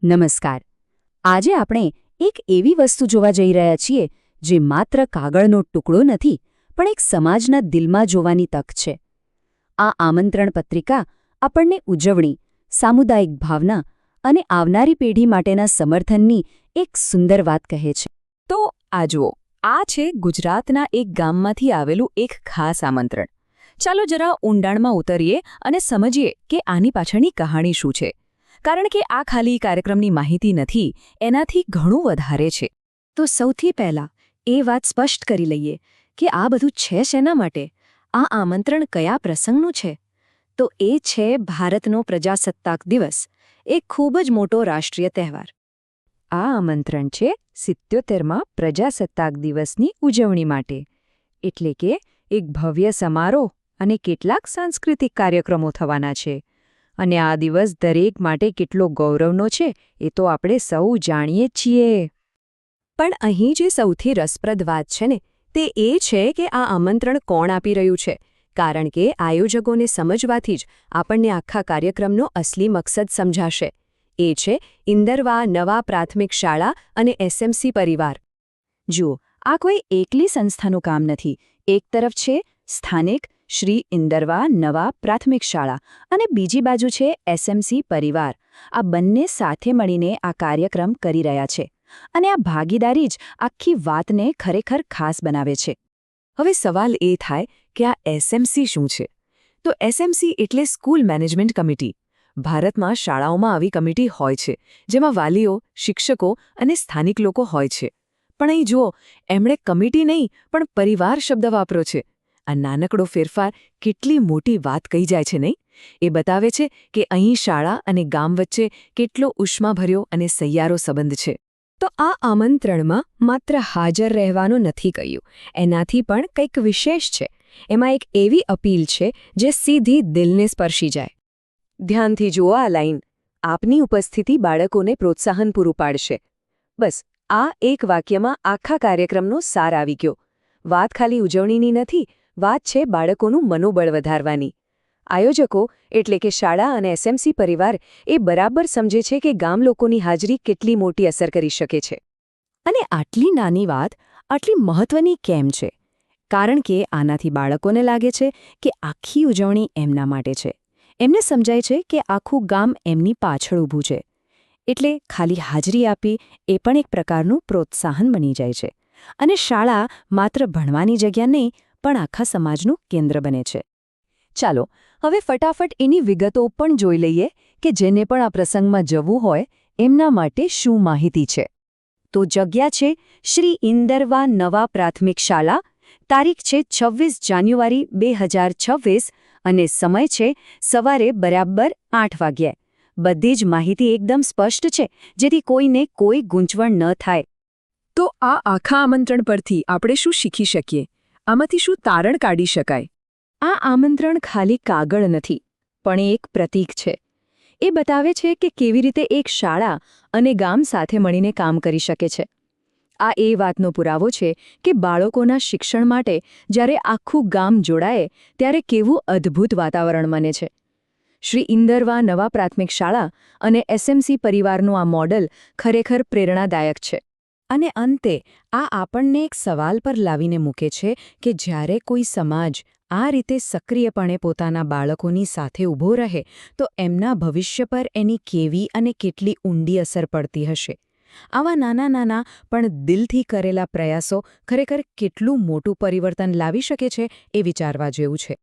નમસ્કાર. આજે આપણે એક એવી વસ્તુ જોવા જઈ રહ્યા છીએ જે માત્ર કાગળનો ટુકડો નથી પણ એક સમાજના દિલમાં જોવાની તક છે. આ આમંત્રણ પત્રિકા આપણને ઉજવણી, સામુદાયિક ભાવના અને આવનારી પેઢી માટેના સમર્થનની એક સુંદર વાત કહે છે. તો આ જુઓ, આ છે ગુજરાતના એક ગામમાંથી આવેલું એક ખાસ આમંત્રણ. ચાલો જરા ઊંડાણમાં ઉતરીએ અને સમજીએ કે આની પાછળની કહાણી શું છે. કારણ કે આ ખાલી કાર્યક્રમની માહિતી નથી, એનાથી ઘણું વધારે છે. તો સૌથી પહેલાં એ વાત સ્પષ્ટ કરી લઈએ કે આ બધું છે શેના માટે? આ આમંત્રણ કયા પ્રસંગનું છે? તો એ છે ભારતનો પ્રજાસત્તાક દિવસ, એક ખૂબ જ મોટો રાષ્ટ્રીય તહેવાર. આ આમંત્રણ છે 77માં પ્રજાસત્તાક દિવસની ઉજવણી માટે. એટલે કે એક ભવ્ય સમારોહ અને કેટલાક સાંસ્કૃતિક કાર્યક્રમો થવાના છે. અને આ દિવસ દરેક માટે કેટલો ગૌરવનો છે એ તો આપણે સૌ જાણીએ છીએ. પણ અહીં જે સૌથી રસપ્રદ વાત છે ને, તે એ છે કે આ આમંત્રણ કોણ આપી રહ્યું છે. કારણ કે આયોજકોને સમજવાથી જ આપણને આખા કાર્યક્રમનો અસલી મકસદ સમજાશે. એ છે ઇન્દરવા નવા પ્રાથમિક શાળા અને એસએમસી પરિવાર. જુઓ, આ કોઈ એકલી સંસ્થાનું કામ નથી. એક તરફ છે સ્થાનિક શ્રી ઇન્દરવા નવા પ્રાથમિક શાળા અને બીજી બાજુ છે એસએમસી પરિવાર. આ બંને સાથે મળીને આ કાર્યક્રમ કરી રહ્યા છે. અને આ ભાગીદારી જ આખી વાતને ખરેખર ખાસ બનાવે છે. હવે સવાલ એ થાય કે આ એસએમસી શું છે? તો એસએમસી એટલે સ્કૂલ મેનેજમેન્ટ કમિટી. ભારતમાં શાળાઓમાં આવી કમિટી હોય છે, જેમાં વાલીઓ, શિક્ષકો અને સ્થાનિક લોકો હોય છે. પણ અહીં જુઓ, એમણે કમિટી નહીં પણ પરિવાર શબ્દ વાપર્યો છે. આ નાનકડો ફેરફાર કેટલી મોટી વાત કહી જાય છે, નહીં? એ બતાવે છે કે અહીં શાળા અને ગામ વચ્ચે કેટલો ઉષ્માભર્યો અને સહિયારો સંબંધ છે. તો આ આમંત્રણમાં માત્ર હાજર રહેવાનું નથી કહ્યું, એનાથી પણ કંઈક વિશેષ છે. એમાં એક એવી અપીલ છે જે સીધી દિલને સ્પર્શી જાય. ધ્યાનથી જુઓ આ લાઈન. આપની ઉપસ્થિતિ બાળકોને પ્રોત્સાહન પૂરું પાડશે. બસ આ એક વાક્યમાં આખા કાર્યક્રમનો સાર આવી ગયો. વાત ખાલી ઉજવણીની નથી, વાત છે બાળકોનું મનોબળ વધારવાની. આયોજકો એટલે કે શાળા અને એસએમસી પરિવાર એ બરાબર સમજે છે કે ગામ લોકોની હાજરી કેટલી મોટી અસર કરી શકે છે. અને આટલી નાની વાત આટલી મહત્વની કેમ છે? કારણ કે આનાથી બાળકોને લાગે છે કે આખી ઉજવણી એમના માટે છે. એમને સમજાય છે કે આખું ગામ એમની પાછળ ઊભું છે. એટલે ખાલી હાજરી આપી એ પણ એક પ્રકારનું પ્રોત્સાહન બની જાય છે. અને શાળા માત્ર ભણવાની જગ્યા નહીં પણ આખા સમાજનું કેન્દ્ર બને છે. ચાલો હવે ફટાફટ એની વિગતો પણ જોઈ લઈએ કે જેને પણ આ પ્રસંગમાં જવું હોય એમના માટે શું માહિતી છે. તો જગ્યા છે શ્રી ઇન્દરવા નવા પ્રાથમિક શાળા. તારીખ છે 26 જાન્યુઆરી 2026 અને સમય છે સવારે બરાબર 8 વાગ્યે. બધી જ માહિતી એકદમ સ્પષ્ટ છે, જેથી કોઈને કોઈ ગૂંચવણ ન થાય. તો આ આખા આમંત્રણ પરથી આપણે શું શીખી શકીએ? આમાંથી શું તારણ કાઢી શકાય? આ આમંત્રણ ખાલી કાગળ નથી, પણ એક પ્રતીક છે. એ બતાવે છે કે કેવી રીતે એક શાળા અને ગામ સાથે મળીને કામ કરી શકે છે. આ એ વાતનો પુરાવો છે કે બાળકોના શિક્ષણ માટે જ્યારે આખું ગામ જોડાય ત્યારે કેવું અદ્ભુત વાતાવરણ બને છે. શ્રી ઇન્દરવા નવા પ્રાથમિક શાળા અને એસએમસી પરિવારનું આ મોડલ ખરેખર પ્રેરણાદાયક છે. અને અંતે આ આપણને એક સવાલ પર લાવીને મૂકે છે કે જ્યારે કોઈ સમાજ આ રીતે સક્રિયપણે પોતાના બાળકોની સાથે ઊભો રહે તો એમના ભવિષ્ય પર એની કેવી અને કેટલી ઊંડી અસર પડતી હશે. આવા નાના નાના પણ દિલથી કરેલા પ્રયાસો ખરેખર કેટલું મોટું પરિવર્તન લાવી શકે છે એ વિચારવા જેવું છે.